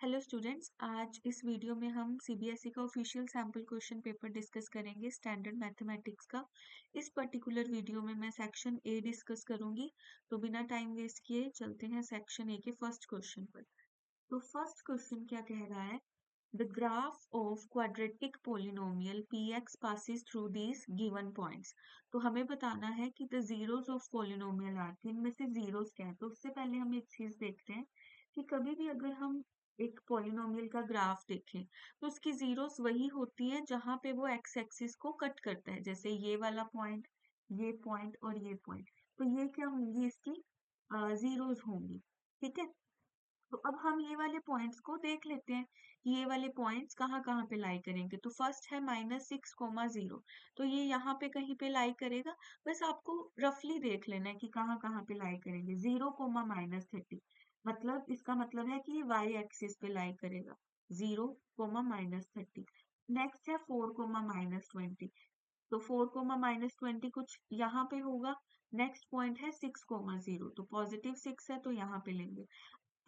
Hello students, आज इस video में हम सीबीएसई का official sample question paper discuss करेंगे स्टैंडर्ड मैथमेटिक्स का। इस पर्टिकुलर वीडियो में मैं सेक्शन ए डिस्कस करूंगी, तो बिना टाइम वेस्ट किए चलते हैं सेक्शन ए के फर्स्ट क्वेश्चन पर। तो फर्स्ट क्वेश्चन क्या कह रहा है? The graph of quadratic polynomial px passes through these given points। तो हमें बताना है कि the zeros of polynomial are, इनमें से जीरोस क्या है। तो उससे पहले हम एक चीज देखते हैं कि कभी भी अगर हम एक पोलिनोमियल का ग्राफ देखें तो उसकी जीरोस वही होती है जहां पे वो एक्स एक्सिस को कट करता है, जैसे ये वाला पॉइंट, ये पॉइंट और ये पॉइंट। तो ये क्या होंगी? इसकी जीरोस होंगी। ठीक है, तो अब हम ये वाले पॉइंट्स को देख लेते हैं कि ये वाले पॉइंट्स कहाँ कहाँ पे लाई करेंगे। तो फर्स्ट है -6,0, तो ये यहाँ पे कहीं पे लाई करेगा। बस आपको रफली देख लेना है कि कहाँ कहाँ पे लाई करेंगे। 0, -30, मतलब इसका मतलब है कि ये वाई एक्सिस पे लाई करेगा। 0, -30। नेक्स्ट है 4, -20, तो 4, -20 कुछ यहाँ पे होगा। नेक्स्ट पॉइंट है 6, 0, तो +6 है तो यहाँ पे लेंगे।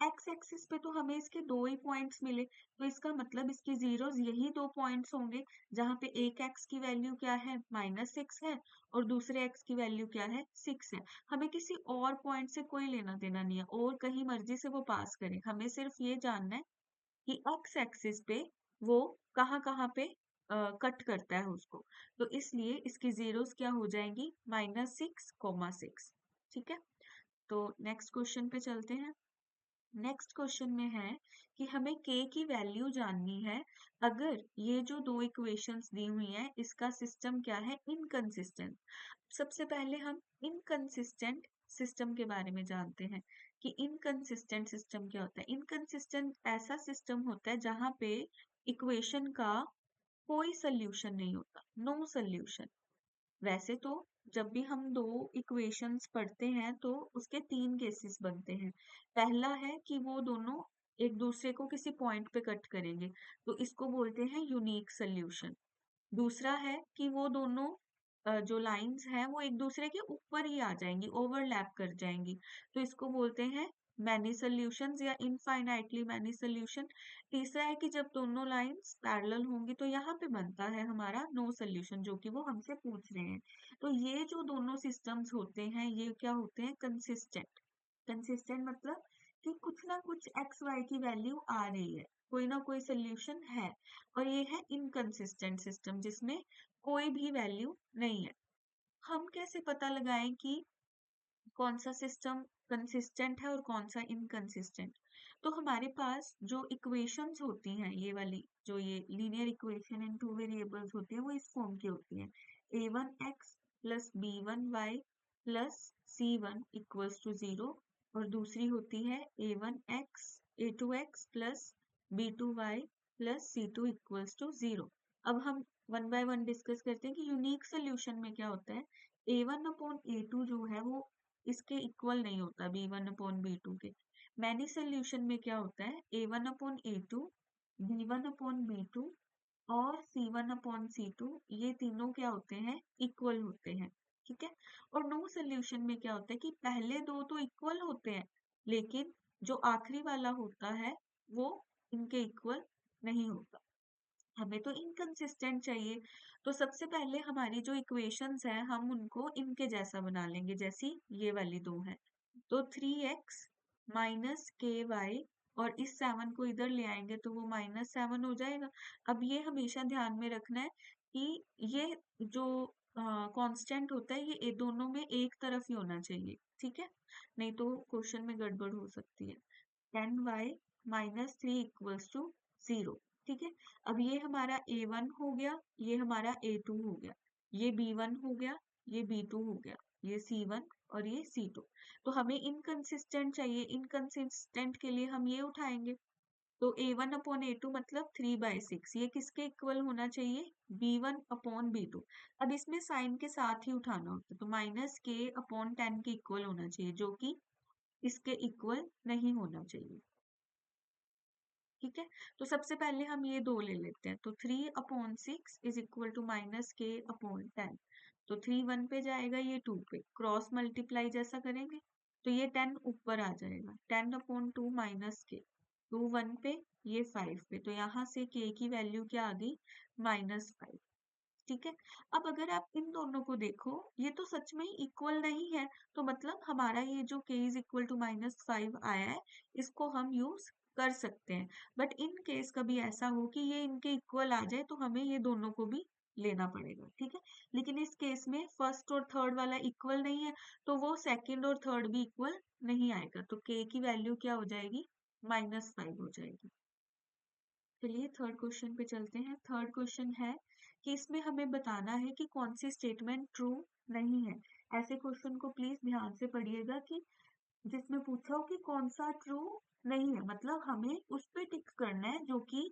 एक्स एक्सिस पे तो हमें इसके दो ही पॉइंट्स मिले, तो इसका मतलब इसकी जीरोस यही दो पॉइंट्स होंगे जहां पे एक एक्स की वैल्यू क्या है, -6 है, और दूसरे एक्स की वैल्यू क्या है, 6 है। हमें किसी और पॉइंट से कोई लेना देना नहीं है, और कहीं मर्जी से वो पास करे। हमें सिर्फ ये जानना है कि एक्स एक्सिस पे वो कहाँ कहाँ पे कट करता है उसको। तो इसलिए इसकी जीरोस क्या हो जाएंगी, -6,6। ठीक है, तो नेक्स्ट क्वेश्चन पे चलते हैं। नेक्स्ट क्वेश्चन में है कि हमें k की वैल्यू जाननी है अगर ये जो दो इक्वेशंस दी हुई हैं इसका सिस्टम क्या है, इनकंसिस्टेंट। सबसे पहले हम इनकंसिस्टेंट सिस्टम के बारे में जानते हैं कि इनकंसिस्टेंट सिस्टम क्या होता है। इनकंसिस्टेंट ऐसा सिस्टम होता है जहां पे इक्वेशन का कोई सोल्यूशन नहीं होता, नो सोल्यूशन। वैसे तो जब भी हम दो इक्वेशंस पढ़ते हैं तो उसके तीन केसेस बनते हैं। पहला है कि वो दोनों एक दूसरे को किसी पॉइंट पे कट करेंगे, तो इसको बोलते हैं यूनिक सोल्यूशन। दूसरा है कि वो दोनों जो लाइंस हैं वो एक दूसरे के ऊपर ही आ जाएंगी, ओवरलैप कर जाएंगी, तो इसको बोलते हैं मैनी सॉल्यूशंस या इनफाइनाइटली मैनी सॉल्यूशन। तीसरा है कि जब दोनों लाइंस पैरेलल होंगी तो यहाँ पे बनता है हमारा नो सॉल्यूशन, जो कि वो हमसे पूछ रहे हैं। तो ये जो दोनों सिस्टम्स होते हैं ये क्या होते हैं, कंसिस्टेंट। कंसिस्टेंट मतलब कि कुछ ना कुछ एक्स वाई की वैल्यू आ रही है, कोई ना कोई सोल्यूशन है। और ये है इनकंसिस्टेंट सिस्टम जिसमें कोई भी वैल्यू नहीं है। हम कैसे पता लगाएं कि कौन सा सिस्टम कंसिस्टेंट है और कौन सा इनकंसिस्टेंट? तो हमारे पास जो इक्वेशंस होती हैं, ये वाली जो ये linear equation in two variables होती है वो इस फॉर्म की होती है। a1x plus b1y plus c1 equals to 0, और दूसरी होती है a1x a2x plus b2y plus c2 equals to 0। अब हम वन बाय वन डिस्कस करते हैं कि यूनिक सोल्यूशन में क्या होता है। a1/a2 जो है वो इसके इक्वल नहीं होता b1/b2 के। मैनी सोल्यूशन में क्या होता है, a1/a2, b1/b2 और c1/c2, ये तीनों क्या होते हैं, इक्वल होते हैं। ठीक है, और नो सोल्यूशन में क्या होता है कि पहले दो तो इक्वल होते हैं लेकिन जो आखिरी वाला होता है वो इनके इक्वल नहीं होता। हमें तो इनकंसिस्टेंट चाहिए, तो सबसे पहले हमारी जो इक्वेशंस हैं हम उनको इनके जैसा बना लेंगे, जैसी ये वाली दो है। तो 3x माइनस के वाई, और इस 7 को इधर ले आएंगे तो वो -7 हो जाएगा। अब ये हमेशा ध्यान में रखना है कि ये जो कांस्टेंट होता है ये दोनों में एक तरफ ही होना चाहिए। ठीक है, नहीं तो क्वेश्चन में गड़बड़ हो सकती है। 10y -3 equals to 0। ठीक है, अब ये हमारा a1 हो गया, ये हमारा a2 हो गया, ये b1 हो गया, ये b2 हो गया, ये c1 और ये c2। तो हमें इनकंसिस्टेंट चाहिए, इनकंसिस्टेंट के लिए हम ये उठाएंगे। तो a1/a2 मतलब 3/6, ये किसके इक्वल होना चाहिए, b1/b2। अब इसमें साइन के साथ ही उठाना होता है, तो -k/10 के इक्वल होना चाहिए, जो कि इसके इक्वल नहीं होना चाहिए। ठीक है, तो सबसे पहले हम ये दो ले लेते हैं। तो 3/6 इज इक्वल टू -k/10। तो 3 1 पे जाएगा, ये 2 पे क्रॉस मल्टीप्लाई जैसा करेंगे तो ये 10 ऊपर आ जाएगा, 10/2 -k। तो 1 पे, ये 5 पे, तो यहाँ से k की वैल्यू क्या आ गई, -5। ठीक है। अब अगर आप इन दोनों को देखो, ये तो सच में ही इक्वल नहीं है, तो मतलब हमारा ये जो k इज इक्वल टू -5 आया है, इसको हम यूज कर सकते हैं। बट इन केस कभी ऐसा हो कि ये इनके इक्वल आ जाए, तो हमें ये दोनों को भी लेना पड़ेगा। ठीक है। लेकिन इस केस में फर्स्ट और थर्ड वाला इक्वल नहीं है, तो वो सेकंड और थर्ड भी इक्वल नहीं आएगा, तो k की वैल्यू क्या हो जाएगी, -5 हो जाएगी। चलिए थर्ड क्वेश्चन पे चलते हैं। थर्ड क्वेश्चन है कि इसमें हमें बताना है कि कौन सी स्टेटमेंट ट्रू नहीं है। ऐसे क्वेश्चन को प्लीज ध्यान से पढ़िएगा कि जिसमें पूछा हो कि कौन सा ट्रू नहीं है, मतलब हमें उस पे टिक करना है जो कि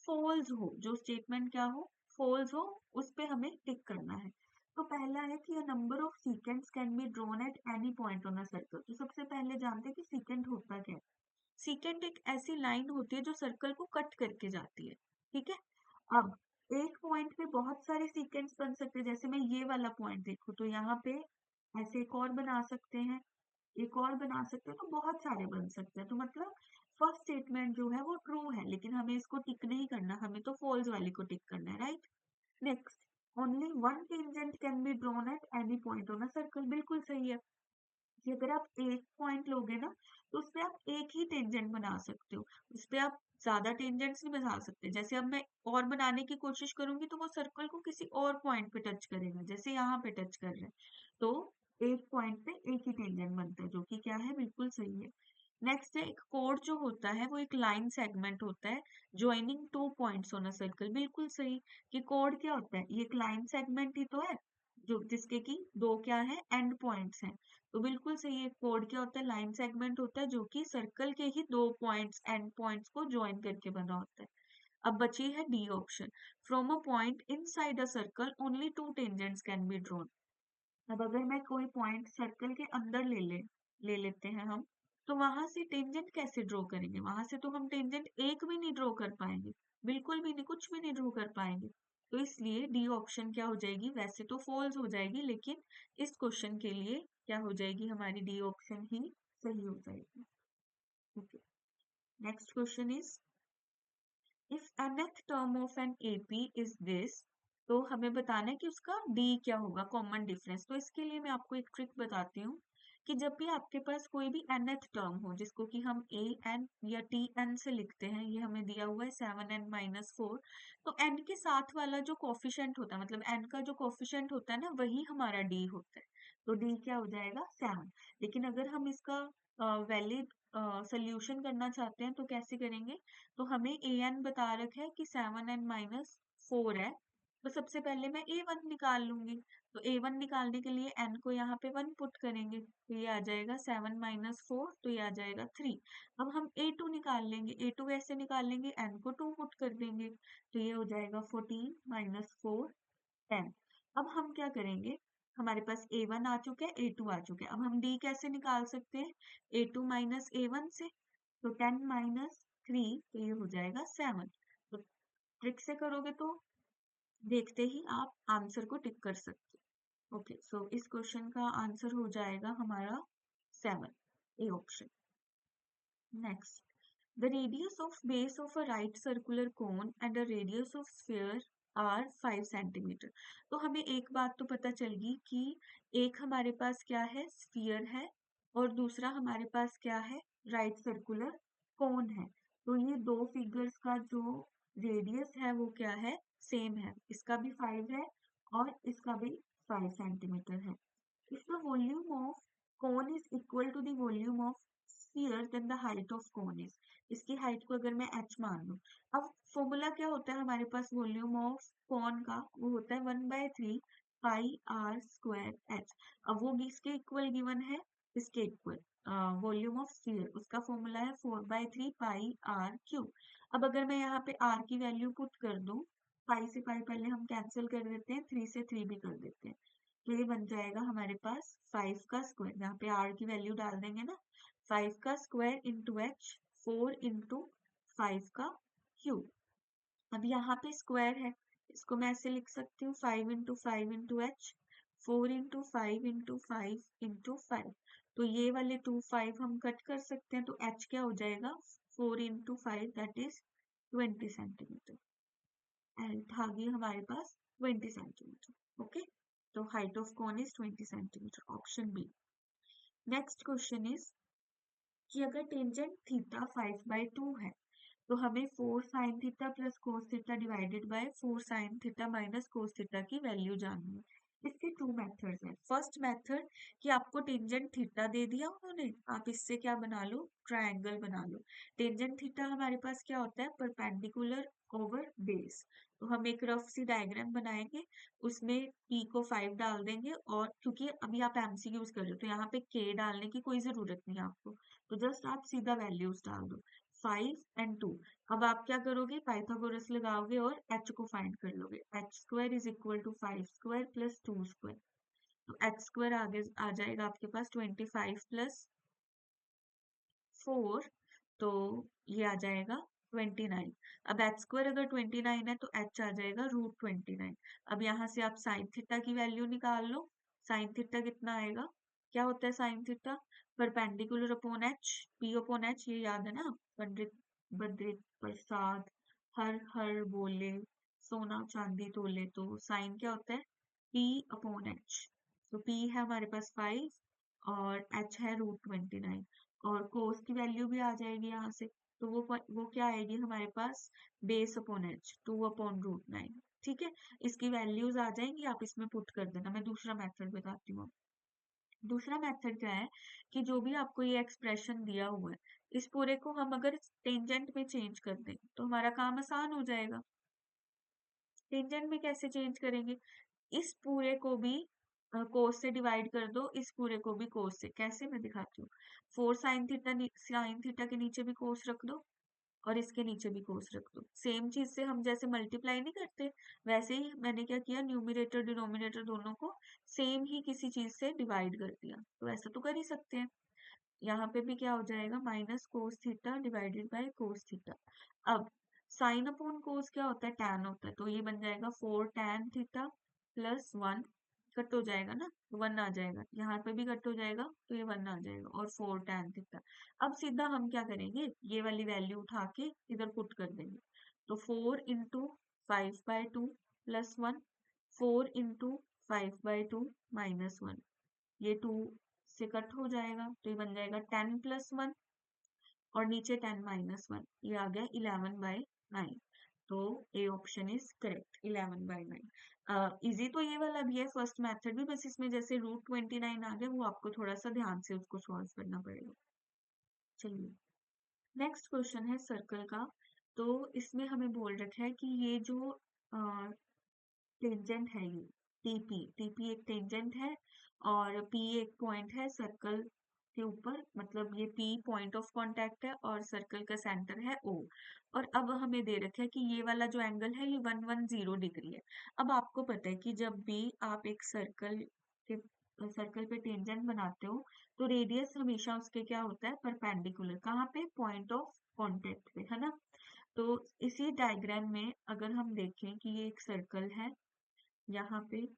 फॉल्स हो, जो स्टेटमेंट क्या हो, फॉल्स हो, उस पे हमें टिक करना है। तो पहला है कि a number of secants can be drawn at any point on a circle। तो सबसे पहले जानते हैं कि सीकेंट होता क्या है। सीकेंट एक ऐसी लाइन होती है जो सर्कल को कट करके जाती है। ठीक है। अब एक पॉइंट पे बहुत सारे सीकेंट्स बन सकते हैं, जैसे मैं ये वाला पॉइंट देखूं तो यहाँ पे ऐसे एक और बना सकते हैं, एक और बना सकते हैं, तो बहुत सारे बन सकते हैं। तो मतलब फर्स्ट स्टेटमेंट जो है वो ट्रू है, लेकिन हमें इसको टिक नहीं करना, हमें तो फॉल्स वाले को टिक करना है, right. Next, only one tangent can be drawn at any point on a circle, बिल्कुल सही है कि अगर आप एक पॉइंट लोगे ना, तो उसपे आप एक ही टेंजेंट बना सकते हो, उसपे आप ज्यादा टेंजेंट्स नहीं बना सकते। जैसे अब मैं और बनाने की कोशिश करूंगी तो वो सर्कल को किसी और पॉइंट पे टच करेगा, जैसे यहाँ पे टच कर रहा है, तो एक पॉइंट पे एक ही टेंजेंट बनता है, जो कि क्या है, बिल्कुल सही है। नेक्स्ट है, एक कोड जो होता है वो एक लाइन सेगमेंट होता है joining two points on a circle, बिल्कुल सही। कि कोड क्या होता है, ये एक लाइन सेगमेंट ही तो है, जो जिसके की दो क्या है, एंड पॉइंट्स हैं। तो बिल्कुल सही है, कोड क्या होता है, लाइन सेगमेंट होता है जो कि सर्कल के ही दो पॉइंट्स, एंड पॉइंट्स को ज्वाइन करके बना होता है। अब बची है D option, from a point inside a circle only to tangents can be drawn. अब अगर मैं कोई पॉइंट सर्कल के अंदर ले लेते हैं हम, तो वहां से टेंजेंट कैसे ड्रॉ करेंगे, वहां से तो हम टेंजेंट एक भी नहीं ड्रॉ कर पाएंगे, बिल्कुल भी नहीं, कुछ भी नहीं ड्रॉ कर पाएंगे। तो इसलिए डी ऑप्शन क्या हो जाएगी, वैसे तो फॉल्स हो जाएगी, लेकिन इस क्वेश्चन के लिए क्या हो जाएगी, हमारी डी ऑप्शन ही सही हो जाएगी। Okay. Next question is, if nth term of an AP is this, तो हमें बताना है कि उसका डी क्या होगा, कॉमन डिफरेंस। तो इसके लिए मैं आपको एक ट्रिक बताती हूँ कि जब भी आपके पास कोई भी nth टर्म हो, जिसको कि हम ए एन या टी एन से लिखते हैं, ये हमें दिया हुआ है 7n-4, तो n के साथ वाला जो कोफिशिएंट होता है, मतलब n का जो कोफिशिएंट होता है ना, वही हमारा d होता है। तो d क्या हो जाएगा, 7। लेकिन अगर हम इसका वैलिड सोल्यूशन करना चाहते हैं तो कैसे करेंगे, तो हमें ए एन बता रखा है कि 7n-4 है, तो सबसे पहले मैं a1 निकाल लूंगी। तो a1 निकालने के लिए n को यहाँ पे 1 पुट करेंगे, तो ये आ जाएगा 7-4, तो ये आ जाएगा 3। अब हम a2 निकाल लेंगे, a2 कैसे निकाल लेंगे, n को 2 पुट कर देंगे, तो ये हो जाएगा 14-4, 10। अब हम क्या करेंगे, हमारे पास a1 आ चुका है, a2 आ चुका है, अब हम d कैसे निकाल सकते हैं, a2 माइनस a1 से, तो 10-3, तो ये हो जाएगा 7। तो ट्रिक से करोगे तो देखते ही आप आंसर को टिक कर सकते हो। ओके, सो इस क्वेश्चन का आंसर हो जाएगा हमारा 7, A option. Next, the radius of base of a right circular cone and the radius of sphere are 5 centimeter। तो हमें एक बात तो पता चल गई कि एक हमारे पास क्या है, स्फीयर है, और दूसरा हमारे पास क्या है, राइट सर्कुलर कोन है। तो ये दो फिगर्स का जो रेडियस है वो क्या है, सेम है, इसका भी 5 है और इसका भी 5 सेंटीमीटर है। If the volume of cone is equal to the volume of sphere, then the height of cone is, इसकी हाइट को अगर मैं h मान लूं, अब फॉर्मूला क्या होता है हमारे पास वॉल्यूम ऑफ कॉन का, वो होता है 1/3 पाई आर स्क्वायर एच। अब वो किसके इक्वल गिवन है, इसके इक्वल, वॉल्यूम ऑफ स्फीयर, उसका फॉर्मूला है 4/3 पाई आर क्यूब। अब अगर मैं यहाँ पे आर की वैल्यू पुट कर दूं, पाई से पाई पहले हम कैंसिल कर देते हैं, 3 से 3 भी कर देते हैं, तो ये बन जाएगा हमारे पास 5 का स्क्वायर, यहाँ पे आर की वैल्यू डाल देंगे ना, 5 का स्क्वायर इंटू एच, 4 इंटू 5 का क्यूब। अब यहाँ पे स्क्वायर है, इसको मैं ऐसे लिख सकती हूँ 5 into 5 into H, 4 into 5 into 5 into 5। तो ये वाले 2 5 हम कट कर सकते हैं, तो एच क्या हो जाएगा, 4 into 5 that is 20 centimetre, and आगे हमारे पास 20 सेंटीमीटर। ओके, तो height of cone is 20 centimetre, option B. Next question is कि अगर टेंजेंट थीटा 5/2 है तो हमें 4 sine theta plus cos theta divided by 4 sine theta minus cos theta की वैल्यू जाननी है। इसके टू मेथड्स हैं। फर्स्ट मेथड कि आपको टेंजेंट थीटा दे दिया उन्होंने, आप इससे क्या बना लो, ट्रायंगल बना लो। टेंजेंट थीटा हमारे पास क्या होता है, परपेंडिकुलर ओवर बेस। तो हम एक रफ सी डायग्राम बनाएंगे, उसमें p को 5 डाल देंगे, और क्योंकि अभी आप एमसीक्यूज कर रहे हो तो यहाँ पे k डालने की कोई जरूरत नहीं है आपको, तो जस्ट आप सीधा वैल्यूज डाल दो 5 एंड 2। अब आप क्या करोगे, पाइथागोरस लगाओगे और h को फाइंड कर लोगे। h square is equal to 5 square plus 2 square, तो h स्क्वायर आगे आ जाएगा आपके पास 25 प्लस 4, तो ये आ जाएगा 29। अब h स्क्वायर अगर 29 है तो h आ जाएगा √29। अब यहाँ से आप साइन थीटा की वैल्यू निकाल लो। साइन थीटा कितना आएगा, क्या होता है sine theta, perpendicular upon h, p upon h, ये याद है ना। पंडित बद्रिक प्रसाद हर हर बोले, सोना चांदी तोले, तो साइन क्या होता है, p अपॉन h। तो p है हमारे पास 5 और h है √29, और कोस की वैल्यू भी आ जाएगी यहाँ से, तो वो क्या आएगी हमारे पास, बेस अपॉन h 2/√9। ठीक है, इसकी वैल्यूज आ जाएंगी, आप इसमें पुट कर देना। मैं दूसरा मेथड बताती हूँ। दूसरा मेथड क्या है कि जो भी आपको ये एक्सप्रेशन दिया हुआ है, इस पूरे को हम अगर टेंजेंट में चेंज कर दें तो हमारा काम आसान हो जाएगा। टेंजेंट में कैसे चेंज करेंगे, इस पूरे को भी कोस से डिवाइड कर दो, इस पूरे को भी कोस से। कैसे, मैं दिखाती हूँ। 4 साइन थीटा के नीचे भी कोस रख दो और इसके नीचे भी कोस रख दो। सेम चीज से हम जैसे मल्टीप्लाई नहीं करते, वैसे ही मैंने क्या किया, न्यूमरेटर डिनोमिनेटर दोनों को सेम ही किसी चीज से डिवाइड कर दिया। तो ऐसा तो कर ही सकते हैं। यहाँ पे भी क्या हो जाएगा, minus cos theta divided by cos theta. अब साइन अपॉन कोस क्या होता है, टैन होता है, तो ये बन जाएगा 4 टैन थीटा प्लस 1, कट हो जाएगा ना, तो 1 आ जाएगा। यहाँ पे भी कट हो जाएगा तो ये 1 आ जाएगा, और 4 टैन थीटा। अब सीधा हम क्या करेंगे, ये वाली वैल्यू उठा के इधर पुट कर देंगे। तो 4 इंटू 5/2 प्लस 1, 4 इंटू 5/2 माइनस 1, ये 2 से कट हो जाएगा, तो ये बन जाएगा 10 प्लस 1, और नीचे 10 माइनस 1, ये आ गया 11/9। तो A option is correct, 11/9। Easy तो ये वाला भी है, फर्स्ट मेथड भी, बस इसमें जैसे √29 आ गया, वो आपको थोड़ा सा ध्यान से उसको सॉल्व करना पड़ेगा। चलिए, नेक्स्ट क्वेश्चन है सर्कल का। तो इसमें हमें बोल रखा है कि ये जो टेंजेंट है, ये टीपी एक टेंजेंट है, और पी एक पॉइंट है सर्कल के ऊपर, मतलब ये पी पॉइंट ऑफ कांटेक्ट है और सर्कल का सेंटर है ओ। और अब हमें दे रखा है कि ये वाला जो एंगल है ये 110 डिग्री है। अब आपको पता है कि जब भी आप एक सर्कल पे टेंजेंट बनाते हो तो रेडियस हमेशा उसके क्या होता है, परपेंडिकुलर, कहाँ पे, पॉइंट ऑफ कांटेक्ट पे, है ना। तो इसी डायग्राम में अगर हम देखें कि ये एक सर्कल है, यहाँ पे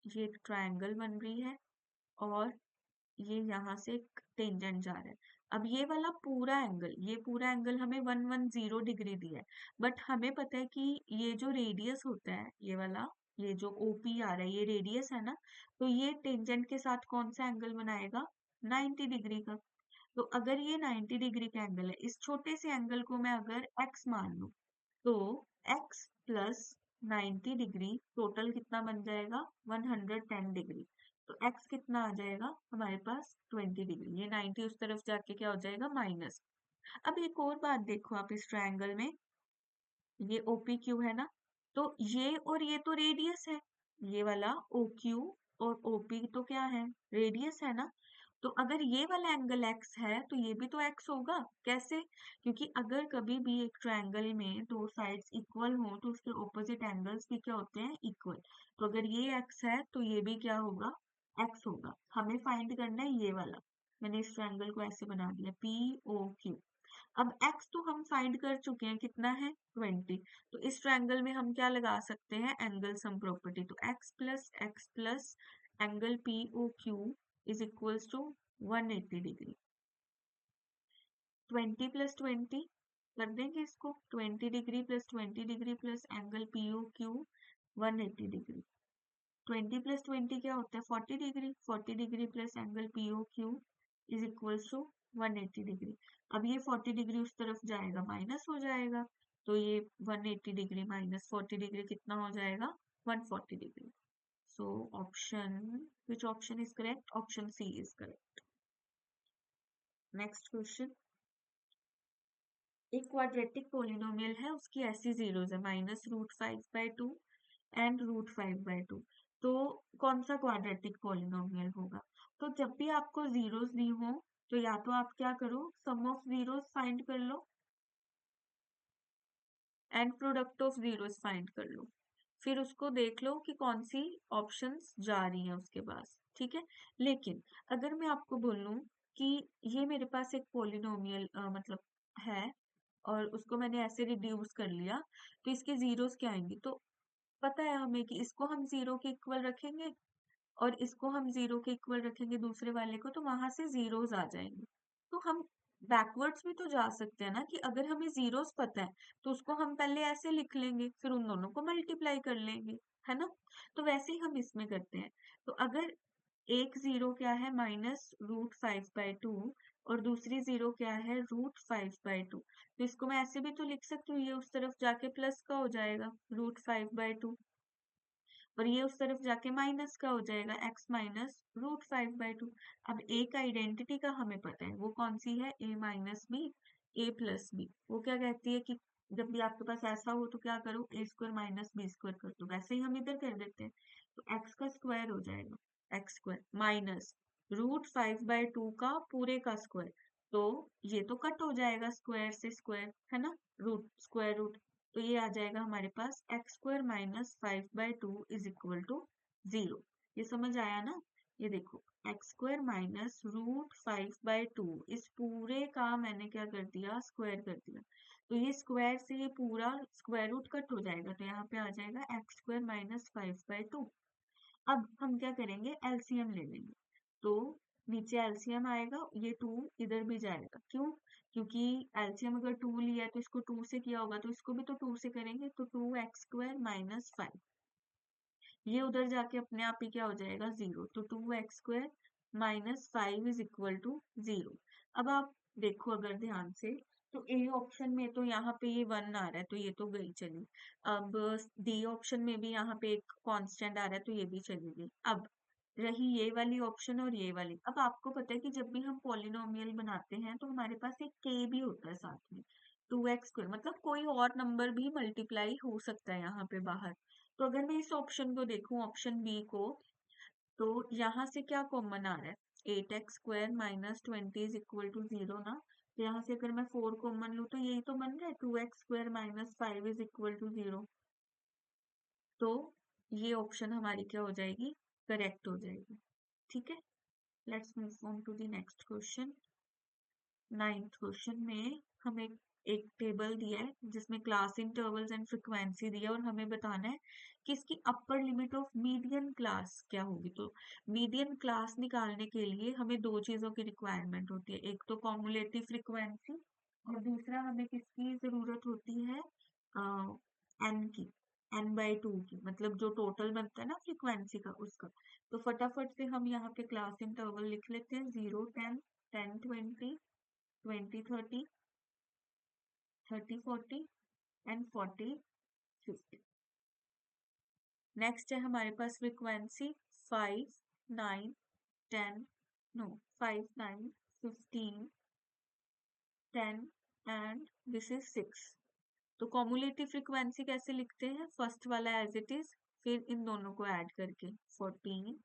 ये एक ट्रायंगल बन रही है, और ये यहाँ से एक टेंजेंट जा रहा है। अब ये वाला पूरा एंगल, ये पूरा एंगल हमें 110 डिग्री दिया है, बट हमें पता है कि ये जो रेडियस होता है, ये वाला, ये जो ओपी आ रहा है, ये रेडियस है ना, तो ये टेंजेंट के साथ कौन सा एंगल बनाएगा, 90 डिग्री का। तो अगर ये 90 डिग्री का एंगल है, इस छोटे से एंगल को मैं अगर x मान लूं, तो x प्लस 90 डिग्री टोटल कितना बन जाएगा, 110 डिग्री। तो x कितना आ जाएगा हमारे पास, 20 डिग्री। ये 90 उस तरफ जाके क्या हो जाएगा, माइनस। अब एक और बात देखो आप, इस ट्रायंगल में ये ओपी क्यू है ना, तो ये और ये तो रेडियस है, ये वाला ओ क्यू और ओपी तो क्या है, रेडियस है ना। तो अगर ये वाला एंगल x है तो ये भी तो x होगा। कैसे, क्योंकि अगर कभी भी एक ट्रायंगल में दो साइड्स इक्वल हो तो उसके ऑपोजिट एंगल्स भी क्या होते हैं, इक्वल। तो अगर ये x है तो ये भी क्या होगा, x होगा। हमें फाइंड करना है ये वाला। मैंने इस ट्रायंगल को ऐसे बना दिया, पी ओ क्यू। अब x तो हम फाइंड कर चुके हैं, कितना है, 20। तो इस ट्रायंगल में हम क्या लगा सकते हैं, एंगल सम प्रॉपर्टी। तो x plus angle P O Q is equals to 180 degree. 20 + 20 कर देंगे इसको, 20 degree + 20 degree plus angle POQ 180 degree. 20 + 20 क्या होता है 40 degree, 40 degree plus angle POQ is equals to 180 degree. अब ये 40 डिग्री उस तरफ जाएगा माइनस हो जाएगा, तो ये 180 डिग्री माइनस 40 डिग्री कितना हो जाएगा 140 degree. So option, which option is correct? Option C is correct. Next question, एक क्वाड्रेटिक पोलिनोमियल है, उसकी ऐसी जीरोस है -√5/2 एंड √5/2। तो कौन सा क्वाड्रेटिक पोलिनोमियल होगा? तो जब भी आपको जीरोस दी हो तो या तो आप क्या करो, सम ऑफ जीरोस फाइंड कर लो and product of zeros find कर लो, फिर उसको देख लो कि कौन सी ऑप्शंस जा रही हैं उसके पास, ठीक है। लेकिन अगर मैं आपको बोलूं कि ये मेरे पास एक पोलिनोमियल मतलब है और उसको मैंने ऐसे रिड्यूस कर लिया, तो इसके जीरोस क्या आएंगे? तो पता है हमें कि इसको हम जीरो के इक्वल रखेंगे और इसको हम जीरो के इक्वल रखेंगे दूसरे वाले को, तो वहां से जीरोस आ जाएंगे। तो हम बैकवर्ड्स भी तो जा सकते हैं ना, कि अगर हमें जीरोस पता है तो उसको हम पहले ऐसे लिख लेंगे, फिर उन दोनों को मल्टीप्लाई कर लेंगे, है ना। तो वैसे ही हम इसमें करते हैं। तो अगर एक जीरो क्या है -√5/2 और दूसरी जीरो क्या है √5/2, तो इसको मैं ऐसे भी तो लिख सकती हूँ, ये उस तरफ जाके प्लस का हो जाएगा √5/2 और ये उस तरफ जाके माइनस का हो जाएगा x -√5/2। अब एक आइडेंटिटी का हमें पता है, वो कौन सी है, a - b a+b। वो क्या कहती है कि जब भी आपके पास ऐसा हो तो क्या करो, a² - b² कर दो। वैसे ही हम इधर कर देते हैं, तो x का स्क्वायर हो जाएगा, x² माइनस √5/2 का पूरे का स्क्वायर। तो ये तो कट हो जाएगा स्क्वायर से स्क्वायर, है ना, रूट स्क्वायर रूट। तो ये आ जाएगा हमारे पास x² - 5/2 इज इक्वल टू 0। ये समझ आया ना? ये देखो x² - √5/2 इस पूरे का मैंने क्या कर दिया, स्क्वायर कर दिया। तो ये स्क्वायर से ये पूरा स्क्वायर रूट कट हो जाएगा, तो यहाँ पे आ जाएगा x² - 5/2। अब हम क्या करेंगे, एलसीएम ले लेंगे। तो नीचे एलसीएम आएगा, ये 2 इधर भी जाएगा, क्यों? क्योंकि एलसीएम अगर 2 लिया है तो इसको 2 से किया होगा, तो इसको भी तो 2 से करेंगे, तो 2x² - 5 ये उधर जाके अपने आप ही क्या हो जाएगा 0। तो 2x² - 5 इज इक्वल टू 0। अब आप देखो अगर ध्यान से, तो ए ऑप्शन में तो यहाँ पे ये 1 आ रहा है, तो ये तो गई चली। अब डी ऑप्शन में भी यहाँ पे एक कांस्टेंट आ रहा है, तो ये भी चली गई। अब रही ये वाली ऑप्शन और ये वाली। अब आपको पता है कि जब भी हम पॉलिनोमियल बनाते हैं तो हमारे पास एक k भी होता है साथ में, 2x² मतलब कोई और नंबर भी मल्टीप्लाई हो सकता है यहाँ पे बाहर। तो अगर मैं इस ऑप्शन को देखूं, ऑप्शन बी को, तो यहाँ से क्या कॉमन आ रहा है, 8x² - 20 इज इक्वल टू 0 ना। तो यहाँ से अगर मैं 4 कॉमन लूँ तो यही तो बन रहा है 2x² - 5 इज इक्वल टू 0। तो ये ऑप्शन हमारी क्या हो जाएगी, करेक्ट हो जाएगी, ठीक है। Let's move on to the next question. 9th question में हमें एक टेबल दिया है जिसमें क्लास इंटरवल्स एंड फ्रीक्वेंसी दिया है और हमें बताना है कि इसकी upper limit of median class क्या होगी। तो मीडियन क्लास निकालने के लिए हमें दो चीजों की रिक्वायरमेंट होती है, एक तो कॉमुलेटिव फ्रीक्वेंसी और दूसरा हमें किसकी जरूरत होती है, एन की, n/2 की, मतलब जो टोटल बनता है ना फ्रीक्वेंसी का उसका। तो फटाफट से हम यहाँ पे क्लास इंटरवल लिख लेते हैं, 0 10 10 20 20 30 30 40 एंड 40 50। नेक्स्ट है हमारे पास frequency 5 9 10 no 5 9 15 10 and this is 6। तो कॉमुलेटिव फ्रीक्वेंसी कैसे लिखते हैं, फर्स्ट वाला एज इट इज, फिर इन दोनों को ऐड करके 14,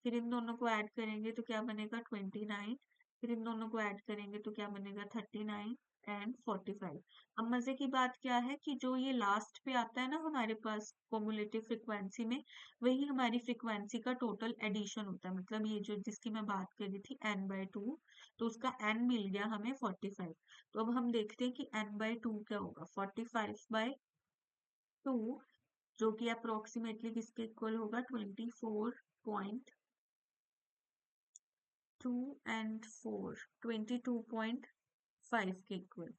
फिर इन दोनों को ऐड करेंगे तो क्या बनेगा 29, फिर इन दोनों को ऐड करेंगे तो क्या बनेगा 39 एंड 45। अब मजे की बात क्या है कि जो ये लास्ट पे आता है ना हमारे पास कॉमुलेटिव फ्रीक्वेंसी में, वही हमारी फ्रीक्वेंसी का टोटल एडिशन होता है, मतलब ये जो जिसकी मैं बात कर रही थी n/2, तो उसका n मिल गया हमें 45। तो अब हम देखते हैं कि n/2 क्या होगा, 45/2 जो कि अप्रोक्सीमेटली किसके इक्वल होगा 24.2 एंड 4 22.4 5 के इक्वल।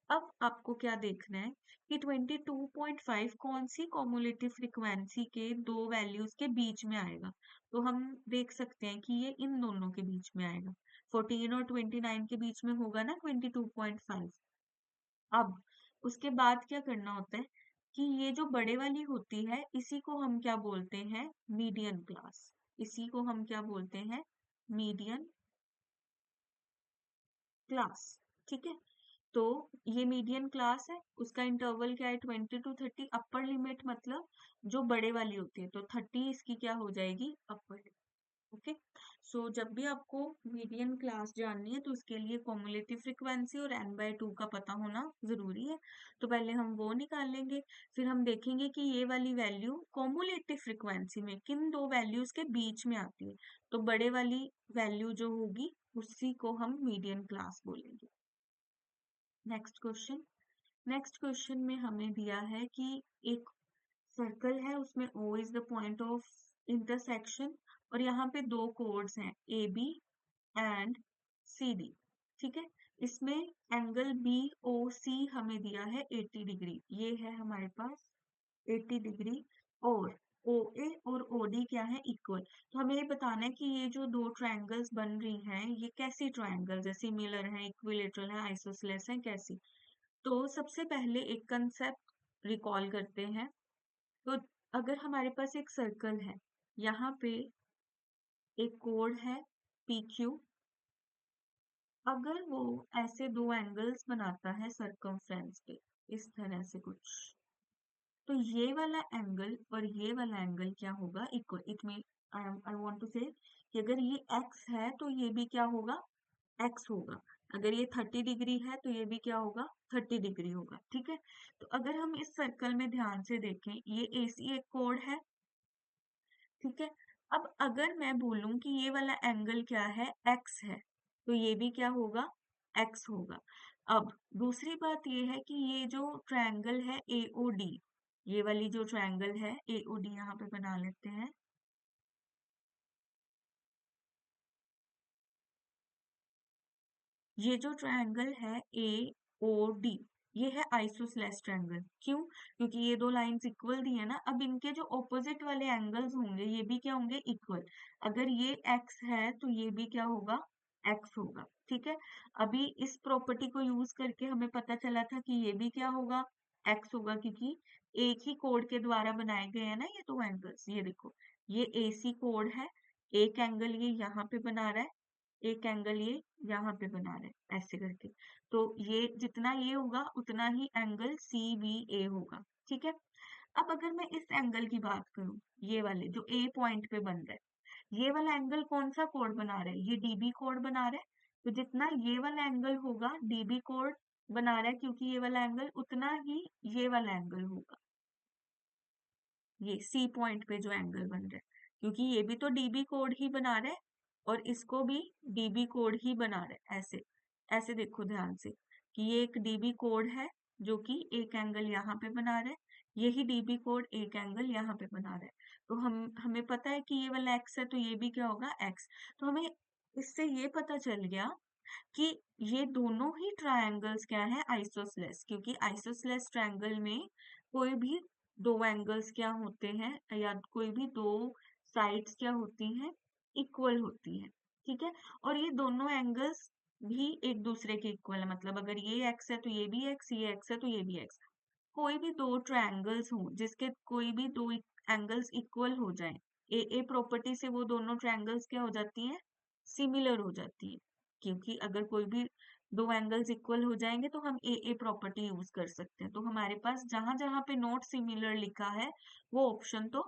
अब आपको क्या देखना है कि 22.5 कौन सी कॉमुलेटिव फ्रीक्वेंसी के दो वैल्यूज के बीच में आएगा। तो हम देख सकते हैं कि ये इन दोनों के बीच में आएगा, 14 और 29 के बीच में होगा ना 22.5। अब उसके बाद क्या करना होता है कि ये जो बड़े वाली होती है इसी को हम क्या बोलते हैं, मीडियन क्लास। इसी को हम क्या बोलते हैं, मीडियन क्लास। ठीक है, तो ये मीडियन क्लास है, उसका इंटरवल क्या है 20 to 30। अपर लिमिट मतलब जो बड़े वाली होती है, तो 30 इसकी क्या हो जाएगी, अपर लिमिट। ओके, सो जब भी आपको मीडियन क्लास जाननी है तो उसके लिए कॉमुलेटिव फ्रीक्वेंसी और n/2 का पता होना जरूरी है। तो पहले हम वो निकाल लेंगे, फिर हम देखेंगे कि ये वाली वैल्यू कॉमुलेटिव फ्रीक्वेंसी में किन दो वैल्यूज के बीच में आती है। तो बड़े वाली वैल्यू जो होगी उसी को हम मीडियन क्लास बोलेंगे। Next question. नेक्स्ट क्वेश्चन में हमें दिया है कि एक सर्कल है, उसमें O is the point of intersection और यहाँ पे दो कोड्स हैं AB एंड CD। ठीक है, इसमें एंगल BOC हमें दिया है 80 डिग्री, ये है हमारे पास 80 डिग्री। और OA और OD क्या है, इक्वल। तो हमें ये बताना है कि ये जो दो ट्रायंगल्स बन रही हैं ये कैसी ट्रायंगल्स है, सिमिलर है, इक्विलेटरल है, आइसोसेलेस है, कैसी। तो सबसे पहले एक कंसेप्ट रिकॉल करते हैं। तो अगर हमारे पास एक सर्कल है, यहाँ पे एक कोड है PQ, अगर वो ऐसे दो एंगल्स बनाता है सर्कमफ्रेंस पे, इस तरह से कुछ, तो ये वाला एंगल और ये वाला एंगल क्या होगा, equal. It mean I want to say कि अगर ये x है तो ये भी क्या होगा, x होगा। अगर ये 30 डिग्री है तो ये भी क्या होगा, 30 डिग्री होगा। ठीक है, तो अगर हम इस सर्कल में ध्यान से देखें, ये AC एक कोड है। ठीक है, अब अगर मैं बोलूं कि ये वाला एंगल क्या है, x है, तो ये भी क्या होगा, x होगा। अब दूसरी बात ये है कि ये जो ट्रायंगल है AOD, ये वाली जो ट्रायंगल है AOD यहाँ पे बना लेते हैं। ये जो ट्रायंगल है AOD, ये है आइसोसेलेस ट्रायंगल। क्यों, क्योंकि ये दो लाइंस इक्वल दी है ना। अब इनके जो ऑपोजिट वाले एंगल्स होंगे ये भी क्या होंगे, इक्वल। अगर ये x है तो ये भी क्या होगा, x होगा। ठीक है, अभी इस प्रॉपर्टी को यूज करके हमें पता चला था कि ये भी क्या होगा, x होगा, क्योंकि एक ही कोड के द्वारा बनाए गए हैं ना ये दो एंगल्स। ये देखो, ये AC कोड है, एक एंगल ये यहाँ पे बना रहा है, एक एंगल ये यहाँ पे बना रहे हैं ऐसे करके। तो ये जितना ये होगा उतना ही एंगल CBA होगा। ठीक है, अब अगर मैं इस एंगल की बात करूं, ये वाले जो A पॉइंट पे बन रहा है, ये वाला एंगल कौन सा कोड बना रहा है, ये DB कोड बना रहा है। तो जितना ये वाला एंगल होगा DB कोड बना रहा है, क्योंकि ये वाला एंगल, उतना ही ये वाला एंगल होगा, ये C पॉइंट पे जो एंगल बन रहा है, क्योंकि ये भी तो DB कोड ही बना रहा है और इसको भी DB कोड ही बना रहा है। ऐसे ऐसे देखो ध्यान से कि ये एक DB कोड है जो कि एक एंगल यहाँ पे बना रहा है, यही DB कोड एक एंगल यहाँ पे बना रहा है। तो हमें पता है कि ये वाला x है तो ये भी क्या होगा, x। तो हमें इससे ये पता चल गया कि ये दोनों ही ट्रायंगल्स क्या है, आइसोसेलेस। क्योंकि आइसोसेलेस ट्रायंगल में कोई भी दो एंगल्स क्या होते हैं, या कोई भी दो साइड्स क्या होती हैं, इक्वल होती हैं। ठीक है, और ये दोनों एंगल्स भी एक दूसरे के इक्वल है। मतलब अगर ये x है तो ये भी x, ये x है तो ये भी x। कोई भी दो ट्रायंगल्स हो जिसके कोई भी दो एंगल्स इक्वल हो जाएं, ए प्रॉपर्टी से वो दोनों ट्रायंगल्स क्या हो जाती हैं, सिमिलर हो जाती है। क्योंकि अगर कोई भी दो एंगल्स इक्वल हो जाएंगे तो हम ए प्रॉपर्टी यूज कर सकते हैं। तो हमारे पास जहां जहां पे नॉट सिमिलर लिखा है वो ऑप्शन तो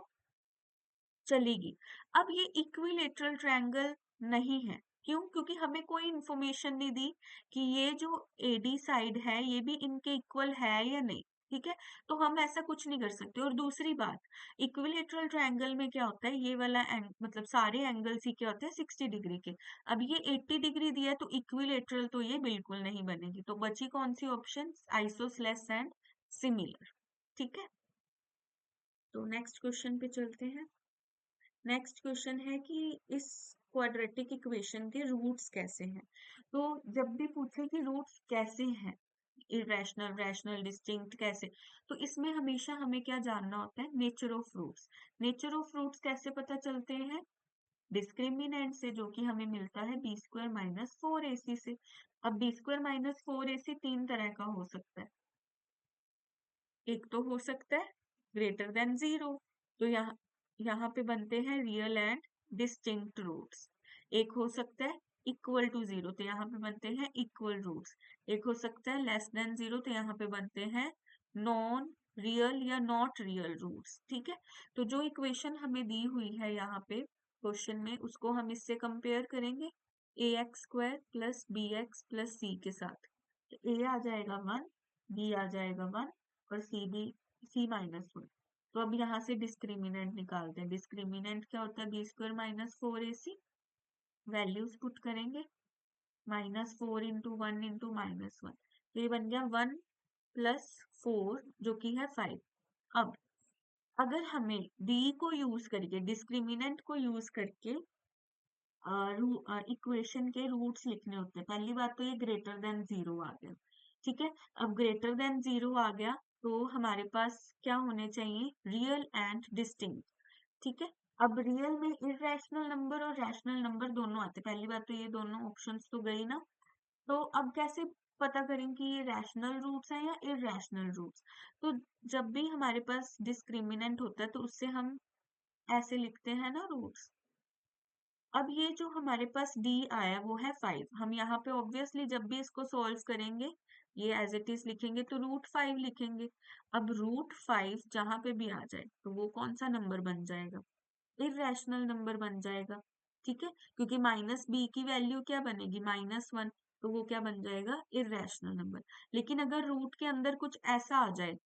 चलेगी। अब ये इक्विलेटरल ट्रायंगल नहीं है, क्यों, क्योंकि हमें कोई इंफॉर्मेशन नहीं दी कि ये जो AD साइड है ये भी इनके इक्वल है या नहीं। ठीक है, तो हम ऐसा कुछ नहीं कर सकते। और दूसरी बात, इक्विलेटरल ट्रायंगल में क्या होता है, ये वाला मतलब सारे एंगल्स ही क्या होते हैं 60 डिग्री के। अब ये 80 डिग्री दिया है तो इक्विलेटरल तो ये बिल्कुल नहीं बनेगी। तो बची कौन सी ऑप्शन, आइसोसेलेस एंड सिमिलर। ठीक है, तो नेक्स्ट क्वेश्चन पे चलते हैं। नेक्स्ट क्वेश्चन है कि इस क्वाड्रेटिक इक्वेशन के रूट्स कैसे हैं। तो जब भी पूछे कि रूट्स कैसे हैं, इरेशनल, रैशनल, डिस्टिंक्ट कैसे, तो इसमें हमेशा हमें क्या जानना होता है, nature of roots. Nature of roots कैसे पता चलते हैं, डिस्क्रिमिनेंट से, जो कि हमें मिलता है बी स्क्वायर माइनस 4ac से। अब बी स्क्वायर माइनस 4ac तीन तरह का हो सकता है। एक तो हो सकता है ग्रेटर देन 0, तो यहाँ पे बनते हैं रियल एंड डिस्टिंक्ट रूट्स। एक हो सकता है इक्वल टू 0, तो यहाँ पे बनते हैं इक्वल रूट्स। एक हो सकता है लेस देन 0, तो यहाँ पे बनते हैं नॉन रियल या नॉट रियल रूट्स। ठीक है, तो जो इक्वेशन हमें दी हुई है यहाँ पे क्वेश्चन में, उसको हम इससे कंपेयर करेंगे ax² plus bx plus c के साथ। तो a आ जाएगा 1, b आ जाएगा 1 और c माइनस 1। तो अब यहाँ से डिस्क्रिमिनेंट निकालते हैं। डिस्क्रिमिनेंट क्या होता है, B square minus 4ac। Values put करेंगे, -4 इंटू 1 इंटू -1, तो ये बन गया 1 प्लस 4 जो कि है 5। अब अगर हमें d को यूज करके, डिस्क्रिमिनेंट को यूज करके इक्वेशन के रूट्स लिखने होते हैं, पहली बात तो ये ग्रेटर देन 0 आ गया। ठीक है, अब ग्रेटर देन 0 आ गया तो हमारे पास क्या होने चाहिए, रियल एंड डिस्टिंक्ट। ठीक है, अब रियल में इरेशनल नंबर और रैशनल नंबर दोनों आते हैं। पहली बात तो ये दोनों ऑप्शंस तो गई ना, तो अब कैसे पता करें कि ये रैशनल रूट्स हैं या इरेशनल रूट्स। तो जब भी हमारे पास डिस्क्रिमिनेंट होता है तो उससे हम ऐसे लिखते हैं ना रूट्स। अब ये जो हमारे पास d आया वो है 5, हम यहाँ पे ऑब्वियसली जब भी इसको सॉल्व करेंगे ये एज इट इज लिखेंगे तो √5 लिखेंगे। अब √5 जहां पे भी आ जाए तो वो कौन सा नंबर बन जाएगा, इरेशनल नंबर बन जाएगा। ठीक है, क्योंकि -b की वैल्यू क्या बनेगी, -1, तो वो क्या बन जाएगा, इरेशनल नंबर। लेकिन अगर रूट के अंदर कुछ ऐसा आ जाए,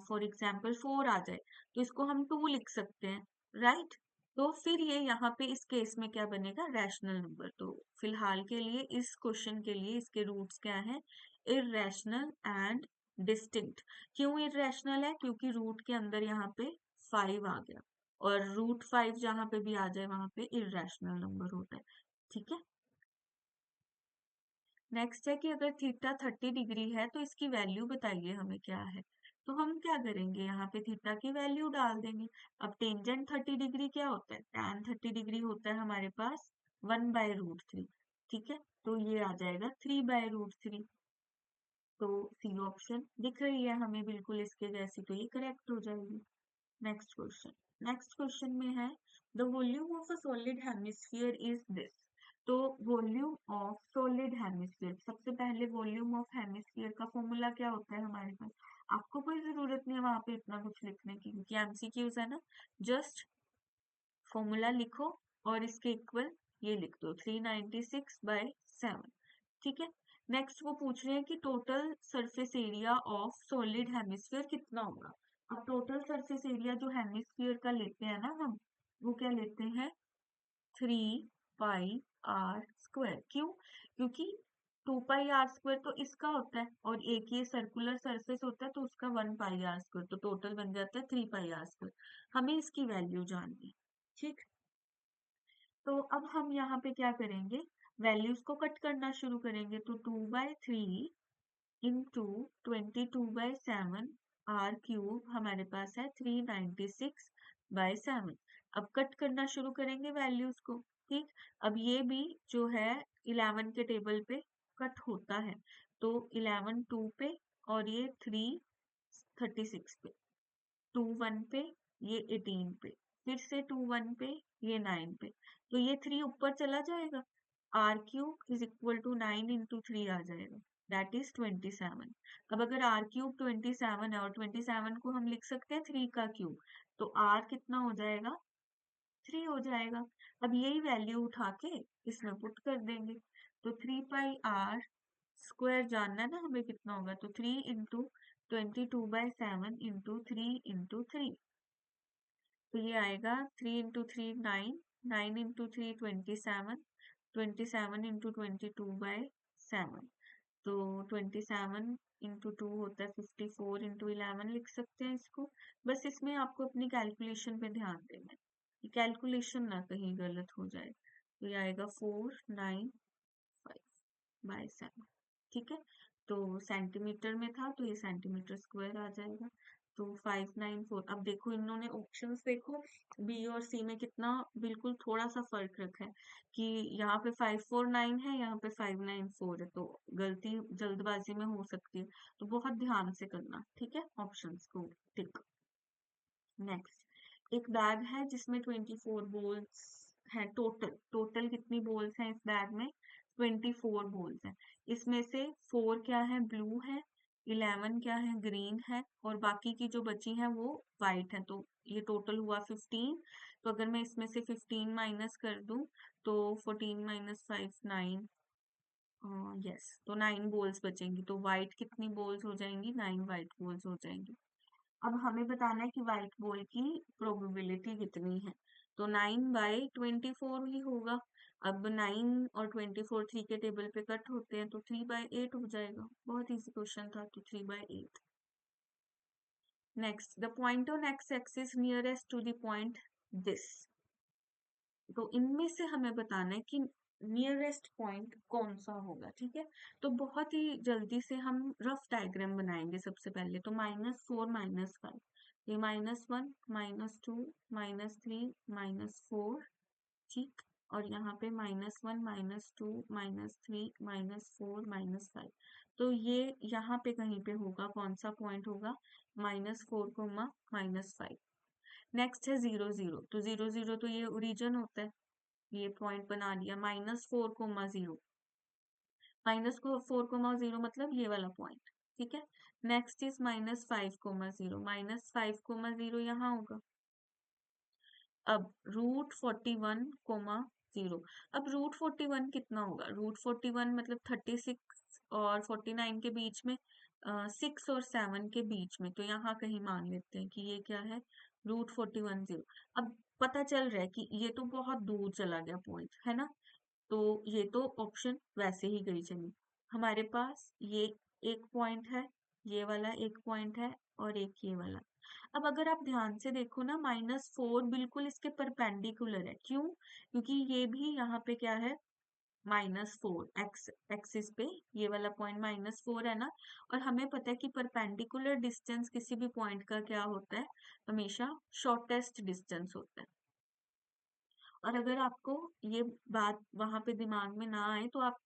फॉर एग्जाम्पल 4 आ जाए, तो इसको हम 2 लिख सकते हैं, राइट। तो फिर ये यहाँ पे इस केस में क्या बनेगा, रैशनल नंबर। तो फिलहाल के लिए इस क्वेश्चन के लिए इसके रूट्स क्या है, इरेशनल एंड डिस्टिंक्ट। क्यों इरेशनल है, क्योंकि रूट के अंदर यहाँ पे 5 आ गया, और √5 जहां पे भी आ जाए वहां पे इरेशनल नंबर होता है। ठीक है, नेक्स्ट है कि अगर थीटा 30 डिग्री है तो इसकी वैल्यू बताइए हमें क्या है। तो हम क्या करेंगे, यहाँ पे थीटा की वैल्यू डाल देंगे। अब टेंजेंट 30 डिग्री क्या होता है, टैन 30 डिग्री होता है हमारे पास 1/√3। ठीक है, तो ये आ जाएगा 3/√3। तो सी ऑप्शन दिख रही है हमें बिल्कुल इसके जैसी, तो ये करेक्ट हो जाएगी। नेक्स्ट क्वेश्चन, नेक्स्ट क्वेश्चन में है the volume of a solid hemisphere is this. तो वॉल्यूम ऑफ सॉलिड हेमिस्फीयर, सबसे पहले वॉल्यूम ऑफ हेमिस्फीयर का फॉर्मूला क्या होता है हमारे पास। आपको कोई जरूरत नहीं है वहां पे इतना कुछ लिखने की, क्योंकि एमसीक्यूज है ना। जस्ट फॉर्मूला लिखो और इसके इक्वल ये लिख दो, 396/7। ठीक है, नेक्स्ट वो पूछ रहे हैं कि total surface area of solid hemisphere कितना होगा। अब टोटल सरफेस एरिया जो हेमिस्फीयर का लेते हैं ना हम, वो क्या लेते हैं, 3πr²। क्यों, क्योंकि 2πr² तो इसका होता है और एक ये सर्कुलर सरफेस होता है तो उसका 1πr², तो टोटल बन जाता है 3πr²। हमें इसकी वैल्यू जाननी है। ठीक, तो अब हम यहाँ पे क्या करेंगे, वैल्यूज को कट करना शुरू करेंगे। तो 2/3 इंटू 22/7 r³ हमारे पास है 396/7। अब कट करना शुरू करेंगे वैल्यूज को। ठीक, अब ये भी जो है 11 के टेबल पे कट होता है, तो 11 2 पे और ये 3 36 पे, 2 1 पे, ये 18 पे, फिर से 2 1 पे, ये 9 पे, तो ये 3 ऊपर चला जाएगा, r³ is equal to 9 into 3 आ जाएगा, दैट इज 27। अब अगर r³ 27 है और 27 को हम लिख सकते हैं 3 का क्यूब, तो r कितना हो जाएगा, 3 हो जाएगा। अब यही वैल्यू उठा के इसमें पुट कर देंगे, तो 3πr² जानना है ना हमें कितना होगा, तो 3 इंटू 22/7 इंटू 3 इंटू 3, तो ये आएगा 3 इंटू 3 9, 9 इंटू 3 27, 27 इंटू 22/7, तो 27 इंटू 2 होता है 54 इंटू 11 लिख सकते हैं इसको। बस इसमें आपको अपनी कैलकुलेशन पे ध्यान देना है। कैलकुलेशन ना कहीं गलत हो जाए। तो ये आएगा 495/7, ठीक है। तो सेंटीमीटर में था तो ये सेंटीमीटर स्क्वायर आ जाएगा। तो 594। अब देखो इन्होंने ऑप्शंस देखो, बी और सी में कितना बिल्कुल थोड़ा सा फर्क रखा है कि यहाँ पे 549 है, यहाँ पे 594 है, तो गलती जल्दबाजी में हो सकती है, तो बहुत ध्यान से करना, ठीक है, ऑप्शंस को टिक। नेक्स्ट, एक बैग है जिसमें 24 बॉल्स हैं टोटल। टोटल कितनी बॉल्स हैं इस बैग में? 24 बॉल्स हैं। इसमें से 4 क्या है? ब्लू है, 11 क्या है? ग्रीन है, और बाकी की जो बची हैं वो वाइट है। तो ये टोटल हुआ 15। तो अगर मैं इसमें से 15 माइनस कर दूं तो 14 माइनस 5 9, यस, तो 9 बॉल्स बचेंगी। तो वाइट कितनी बॉल्स हो जाएंगी? 9 वाइट बॉल्स हो जाएंगी। अब हमें बताना है कि व्हाइट बॉल की प्रोबेबिलिटी कितनी है। तो 9/24 ही होगा। अब 9 और 24 3 के टेबल पे कट होते हैं, तो 3/8 हो जाएगा। बहुत इजी क्वेश्चन था, तो 3/8। Next, the point on x axis nearest to the point this. तो इनमें से हमें बताना है कि नियरेस्ट पॉइंट कौन सा होगा, ठीक है। तो बहुत ही जल्दी से हम रफ डायग्राम बनाएंगे। सबसे पहले तो -4 -5, ये -1 -2 -3 -4, ठीक। और यहाँ पे -1 -2 -3 -4 -5। तो ये यहाँ पे कहीं पे होगा, कौन सा पॉइंट होगा? -4 -5। नेक्स्ट है 0 0, तो 0 0 तो ये ओरिजिन होता है, ये पॉइंट बना लिया। -4 0, -4 0 मतलब ये वाला पॉइंट, ठीक है। नेक्स्ट इज -5 0, -5 0 यहाँ होगा। अब √41, 0। अब √41 कितना होगा? √41 मतलब 36 और 49 के बीच में, 6 और 7 के बीच में, तो यहाँ कहीं मान लेते हैं कि ये क्या है? √41 0। अब पता चल रहा है कि ये तो बहुत दूर चला गया पॉइंट, है ना। तो ये तो ऑप्शन वैसे ही गई चली। हमारे पास ये एक पॉइंट है, ये वाला एक पॉइंट है, और एक ये वाला। अब अगर आप ध्यान से देखो ना, -4 बिल्कुल इसके परपेंडिकुलर है। क्यों? क्योंकि ये भी यहाँ पे क्या है? -4 एक्स एक्सिस पे ये वाला पॉइंट -4 है ना। और हमें पता है कि परपेंडिकुलर डिस्टेंस किसी भी पॉइंट का क्या होता है? हमेशा शॉर्टेस्ट डिस्टेंस होता है। और अगर आपको ये बात वहां पे दिमाग में ना आए तो आप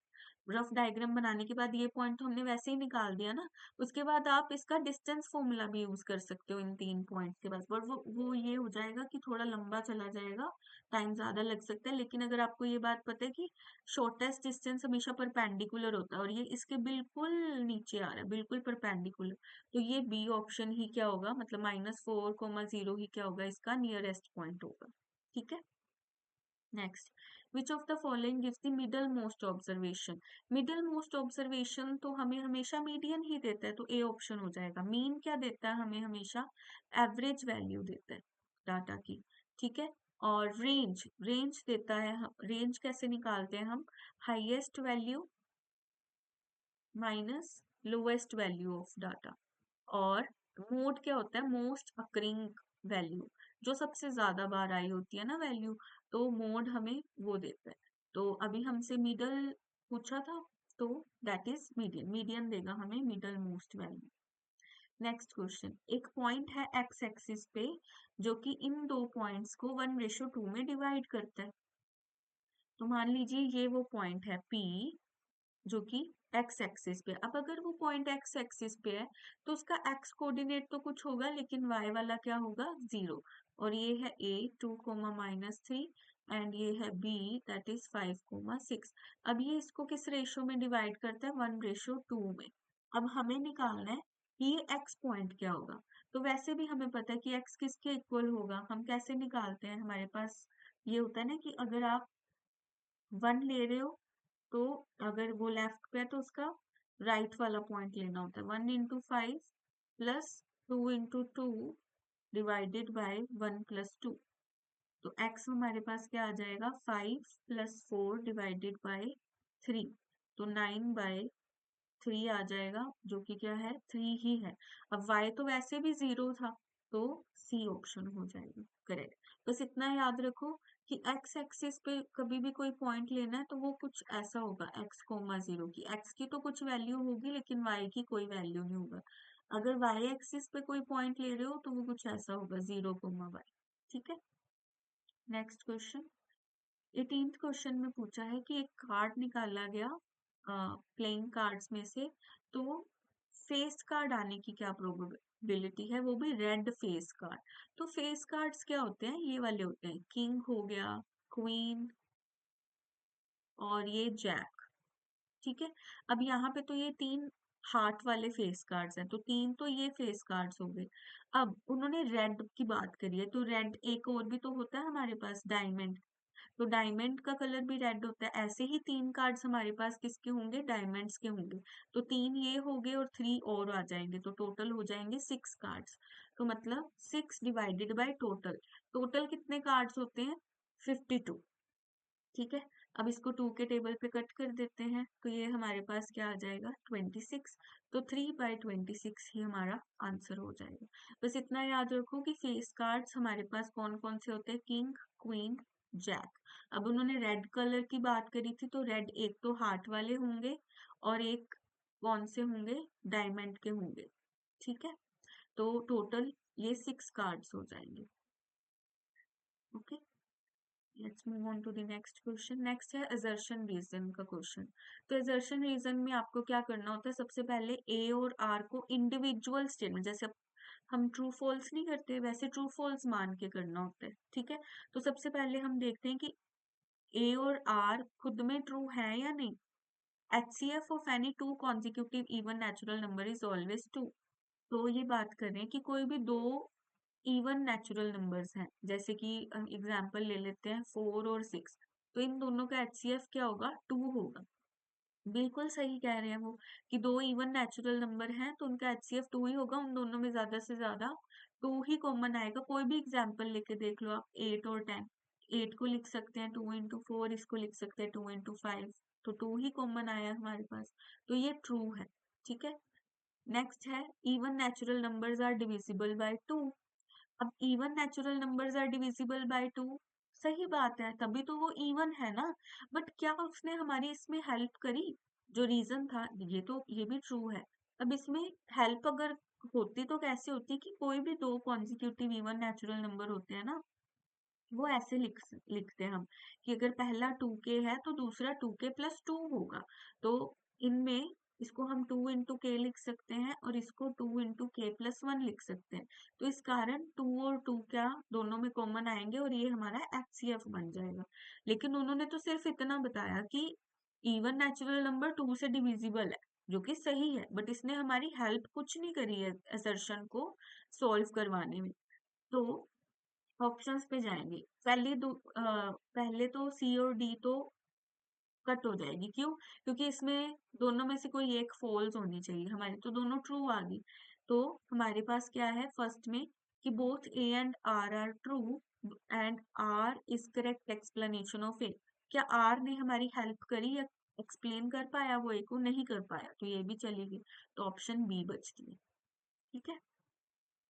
रफ डायग्राम बनाने के बाद, ये पॉइंट तो हमने वैसे ही निकाल दिया ना, उसके बाद आप इसका डिस्टेंस फॉर्मूला भी यूज कर सकते हो इन 3 पॉइंट्स के बाद। पर वो ये हो जाएगा कि थोड़ा लंबा चला जाएगा, टाइम ज्यादा लग सकता है। लेकिन अगर आपको ये बात पता है कि शॉर्टेस्ट डिस्टेंस हमेशा परपेंडिकुलर होता है और ये इसके बिल्कुल नीचे आ रहा है, बिल्कुल परपेंडिकुलर, तो ये बी ऑप्शन ही क्या होगा? मतलब -4 0 ही क्या होगा? इसका नियरेस्ट पॉइंट होगा, ठीक है। Next, which of the following gives the middle most observation. Middle most observation तो हमें हमेशा मीडियन ही देता है, तो ए ऑप्शन हो जाएगा। मीन क्या देता है? हमें हमेशा एवरेज वैल्यू देता है डाटा की, ठीक है। और रेंज, रेंज देता है, रेंज कैसे निकालते हैं हम? Highest value minus lowest value of data. और मोड क्या होता है? मोस्ट अकरिंग वैल्यू, जो सबसे ज्यादा बार आई होती है ना वैल्यू, तो मोड हमें वो देता है। तो अभी हमसे मिडल पूछा था, तो दैट इज मीडियन, मीडियन देगा हमें middle most value. Next question, एक पॉइंट है एक्स एक्सिस पे जो कि इन दो पॉइंट्स को 1:2 में डिवाइड करता है। तो मान लीजिए ये वो पॉइंट है P जो कि एक्स एक्सिस पे। अब अगर वो पॉइंट एक्स एक्सिस पे है तो उसका एक्स कोऑर्डिनेट तो कुछ होगा, लेकिन वाई वाला क्या होगा? 0। और ये है A 2, -3, एंड ये है B दैट इज 5, 6। अब ये इसको किस रेशो में डिवाइड करता है? 1:2 में। अब हमें निकालना है कि ये एक्स पॉइंट क्या होगा। तो वैसे भी हमें पता है कि एक्स किसके इक्वल होगा। हम कैसे निकालते हैं? हमारे पास ये होता है ना कि अगर आप 1 ले रहे हो तो अगर वो लेफ्ट पे है तो उसका राइट वाला पॉइंट लेना होता है। 1 × 5 प्लस 2 × 2 डिवाइडेड बाय 1 + 2। तो x हमारे पास क्या आ जाएगा? 5 + 4 डिवाइडेड बाय 3, तो 9/3 आ जाएगा, जो कि क्या है? 3 ही है। अब y तो वैसे भी 0 था, तो सी ऑप्शन हो जाएगा करेक्ट। बस इतना याद रखो कि एक्स एक्सिस पे कभी भी कोई पॉइंट लेना है तो वो कुछ ऐसा होगा x कोमा 0 की, x की तो कुछ वैल्यू होगी लेकिन y की कोई वैल्यू नहीं होगा। अगर y एक्सिस पे कोई पॉइंट ले रहे हो तो वो कुछ ऐसा होगा 0 कोमा y। ठीक है, नेक्स्ट क्वेश्चन। 18th क्वेश्चन में पूछा है कि एक कार्ड निकाला गया प्लेइंग कार्ड्स में से, तो फेस कार्ड आने की क्या प्रोबेबिलिटी है, वो भी रेड फेस कार्ड। तो फेस कार्ड्स क्या होते हैं, ये वाले होते हैं, किंग हो गया, क्वीन और ये जैक। ठीक है, अब यहाँ पे तो ये 3 हार्ट वाले फेस कार्ड्स हैं, तो 3 तो ये फेस कार्ड्स हो गए। अब उन्होंने रेड की बात करी है, तो रेड एक और भी तो होता है हमारे पास, डायमंड। तो डायमंड का कलर भी रेड होता है। ऐसे ही 3 कार्ड्स हमारे पास किसके होंगे, डायमंड्स के होंगे। तो 3 ये हो गए और 3 और आ जाएंगे, तो टोटल हो जाएंगे 6 कार्ड्स। तो मतलब 6 डिवाइडेड बाय टोटल, टोटल कितने कार्ड्स होते हैं, 52। ठीक है, अब इसको 2 के टेबल पे कट कर देते हैं, तो ये हमारे पास क्या आ जाएगा, 26। तो 3/26 ही हमारा आंसर हो जाएगा। बस इतना याद रखो कि फेस कार्ड्स हमारे पास कौन कौन से होते हैं, किंग, क्वीन, जैक। अब उन्होंने रेड कलर की बात करी थी, तो रेड एक तो हार्ट वाले होंगे और एक कौन से होंगे, डायमंड के होंगे। ठीक है, तो टोटल ये 6 कार्ड्स हो जाएंगे। Okay, let's move on to the next question. Next है असर्शन रीजन का क्वेश्चन। तो असर्शन रीजन में आपको क्या करना होता है, सबसे पहले ए और आर को इंडिविजुअल स्टेटमेंट, जैसे हम ट्रू फॉल्स नहीं करते वैसे ट्रू फॉल्स मान के करना होता है। ठीक है, तो सबसे पहले हम देखते हैं कि ए और आर खुद में ट्रू है या नहीं। HCF of any two consecutive even natural number is always two. तो ये बात कर रहे हैं कि कोई भी दो इवन नेचुरल नंबर्स हैं, जैसे कि हम एग्जांपल ले लेते हैं 4 और 6, तो इन दोनों का HCF क्या होगा, 2 होगा। बिल्कुल सही कह रहे हैं वो कि दो इवन नेचुरल नंबर हैं तो उनका HCF 2 ही होगा, उन दोनों में ज्यादा से ज्यादा 2 ही कॉमन आएगा। कोई भी एग्जाम्पल लेके देख लो आप, 8 और 10, 8 को लिख सकते हैं 2 into 4, इसको लिख सकते हैं 2 into 5, तो 2 ही कॉमन आया हमारे पास, तो ये ट्रू है। ठीक है, नेक्स्ट है even natural numbers are divisible by 2। अब even natural numbers are divisible by 2, सही बात है, तभी तो वो इवन है ना। बट क्या उसने हमारी इसमें हेल्प करी, जो रीजन था, ये तो ये भी ट्रू है। अब इसमें हेल्प अगर होती तो कैसे होती, कि कोई भी दो कॉन्जिक्यूटिव इवन नेचुरल नंबर होते हैं ना, वो ऐसे लिखते हैं हम कि अगर पहला 2k है तो दूसरा 2k+2 होगा। तो इनमें इसको हम 2 into k लिख सकते हैं और इसको 2 into k+1 लिख सकते हैं। तो इस कारण 2 और 2 क्या दोनों में कॉमन आएंगे और ये हमारा HCF बन जाएगा। लेकिन उन्होंने तो सिर्फ इतना बताया कि इवन नेचुरल नंबर 2 से डिविजिबल है, जो कि सही है, बट इसने हमारी हेल्प कुछ नहीं करी है असर्शन को सॉल्व करवाने में। तो ऑप्शंस पे जाएंगे, पहले तो सी और डी तो कट हो जाएगी, क्यों, क्योंकि इसमें दोनों में से कोई एक फॉल्स होनी चाहिए, हमारी तो दोनों ट्रू आ गई। तो हमारे पास क्या है फर्स्ट में, कि both A and R are true and R is correct explanation of A. क्या आर ने हमारी हेल्प करी या एक्सप्लेन कर पाया वो ए को, नहीं कर पाया, तो ये भी चलेगी, तो ऑप्शन बी बचती है। ठीक है,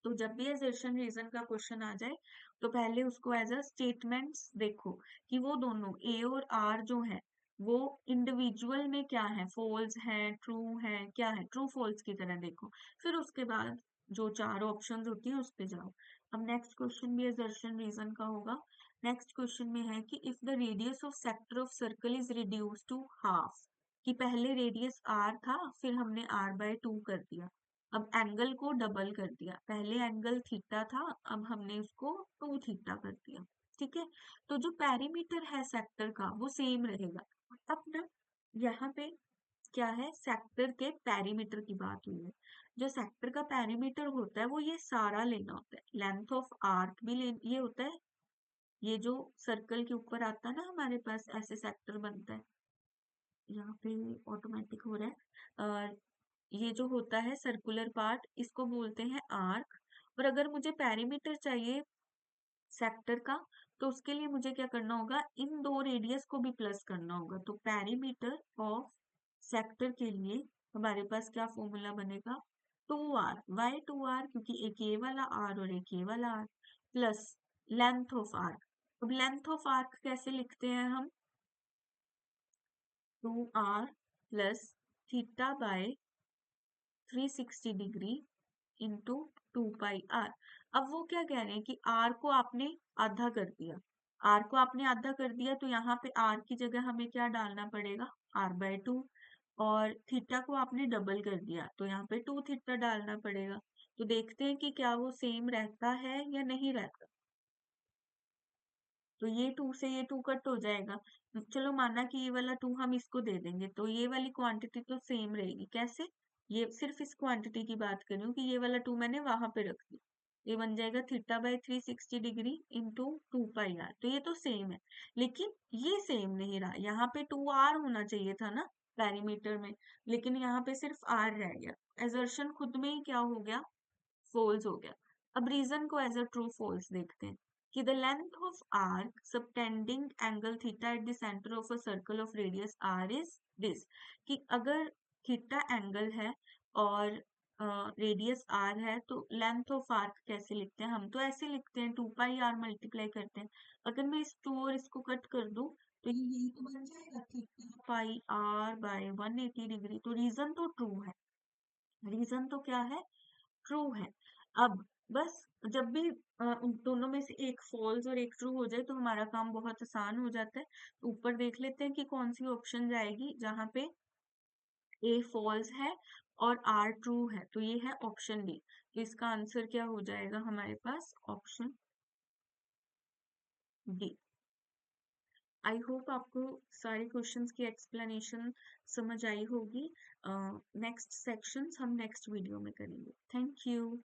तो जब भी असर्शन रीजन का क्वेश्चन आ जाए तो पहले उसको एज अ स्टेटमेंट्स देखो कि वो दोनों ए और आर जो है वो इंडिविजुअल में क्या है, फॉल्स है, ट्रू है, क्या है, ट्रू फॉल्स की तरह देखो। फिर उसके बाद जो चार ऑप्शंस होती है उस पे जाओ। अब नेक्स्ट क्वेश्चन भी असर्शन रीजन का होगा। नेक्स्ट क्वेश्चन में है कि if the radius of sector of circle is reduce to half, कि पहले रेडियस आर था फिर हमने r/2 कर दिया, अब एंगल को डबल कर दिया, पहले एंगल थीटा था अब हमने उसको 2 थीटा कर दिया। ठीक है, तो जो पेरीमीटर है सेक्टर का वो सेम रहेगा। अब ना यहाँ पे क्या है, सेक्टर के पेरीमीटर की बात हुई है। जो सेक्टर का पेरीमीटर होता है वो ये सारा लेना होता है, लेंथ ऑफ आर्क भी ये होता है, ये जो सर्कल के ऊपर आता है ना हमारे पास ऐसे सेक्टर बनता है, यहाँ पे ऑटोमेटिक हो रहा है। ये जो होता है सर्कुलर पार्ट इसको बोलते हैं आर्क। और अगर मुझे पेरीमीटर चाहिए सेक्टर का, तो उसके लिए मुझे क्या करना होगा, इन दो रेडियस को भी प्लस करना होगा। तो पेरीमीटर ऑफ सेक्टर के लिए हमारे पास क्या फॉर्मूला बनेगा, 2r, वाई 2r, क्योंकि एक ये वाला r और एक ये वाला r, plus length of arc. अब लेंथ ऑफ आर्क कैसे लिखते हैं हम? 2r plus theta by 360 degree into 2 pi r। अब वो क्या कह रहे हैं कि r को आपने आधा कर दिया, r को आपने आधा कर दिया, तो यहाँ पे r की जगह हमें क्या डालना पड़ेगा? r/2। और थीटा को आपने डबल कर दिया, तो यहाँ पे 2 थीटा डालना पड़ेगा। तो देखते हैं कि क्या वो सेम रहता है या नहीं रहता। तो ये 2 से ये 2 कट हो जाएगा। चलो माना कि ये वाला 2 हम इसको दे देंगे, तो ये वाली क्वांटिटी तो सेम रहेगी। कैसे? ये सिर्फ इस क्वांटिटी की बात कर रही हूँ कि ये वाला 2 मैंने वहां पे रख दी। ये बन जाएगा theta by 360 degree into 2 pi r। तो ये तो सेम है, लेकिन ये सेम नहीं रहा। यहाँ पे 2r होना चाहिए था ना पैरीमीटर में, लेकिन यहाँ पे सिर्फ r रह गया। एजर्शन खुद में ही क्या हो गया? फॉल्स हो गया। अब रीजन को एज अ ट्रू फॉल्स देखते हैं कि the length of arc subtending angle theta at the centre of a circle of radius r is this. कि अगर थीटा एंगल है और रेडियस r है, तो लेंथ ऑफ आर्क कैसे लिखते हैं? हम तो ऐसे लिखते हैं, 2 पाई r मल्टीप्लाई करते हैं। अगर मैं इस 2 और इसको कट कर दूं, तो ये यही तो बन जाएगा, theta pi r by 180 degree. तो रीजन तो ट्रू है, रीजन तो क्या है? ट्रू है। अब बस जब भी उन दोनों में से एक फॉल्स और एक ट्रू हो जाए, तो हमारा काम बहुत आसान हो जाता है। तो ऊपर देख लेते हैं कि कौन सी ऑप्शन जाएगी जहां पे ए फॉल्स है और आर ट्रू है। तो ये है ऑप्शन डी। तो इसका आंसर क्या हो जाएगा हमारे पास? Option D. आई होप आपको सारे क्वेश्चंस की एक्सप्लेनेशन समझ आई होगी। नेक्स्ट सेक्शंस हम नेक्स्ट वीडियो में करेंगे। Thank you.